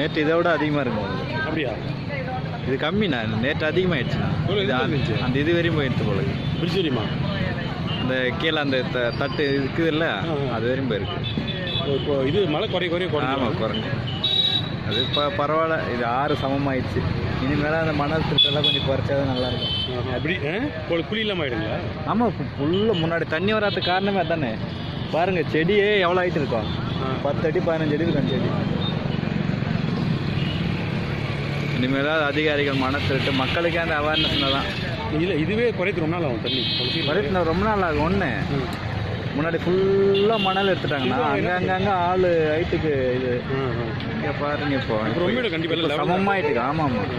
நேற்று இதை விட அதிகமாக இருக்கும் உங்களுக்கு. அப்படியா? இது கம்மிண்ணா, நேற்று அதிகமாகிடுச்சுண்ணா. இது அந்த இது வரையும் போயிடுச்சு போல. பிரிட்ஜ் வரையுமா? அந்த கீழே அந்த தட்டு இருக்குது இல்லை, அது வரையும் போயிருக்கு. இப்போ இது மழை குறைய ஆமாம், குறைஞ்சி. அது இப்போ பரவாயில்ல, இது ஆறு சமமாயிடுச்சு. இனிமேல் அந்த மணல் திருட்டெல்லாம் கொஞ்சம் குறைச்சாதான் நல்லாயிருக்கும். அப்படி குழி இல்லாமல் ஆகிடுங்களா? ஆமாம், ஃபுல்லாக முன்னாடி தண்ணி வராதுக்கு காரணமே அதானே. பாருங்கள், செடியே எவ்வளோ ஆகிட்டு இருக்கோம். 10 அடி 15 அடி இருக்கும் செடி. இனிமேல் அதிகாரிகள் மணல் திருட்டு மக்களுக்கே அந்த அவேர்னஸ்னால தான். இல்லை, இதுவே குறைத்து ரொம்ப நாள் ஆகும். தண்ணி குறைத்து ரொம்ப நாள் ஆகும். ஒன்று முன்னாடி ஃபுல்லாக மணல் எடுத்துட்டாங்கன்னா அங்கங்கே ஆள் ஹைட்டுக்கு இது இங்கே பாருங்க. இப்போ கண்டிப்பாக சமமாயிட்டு. ஆமாம் ஆமாம்.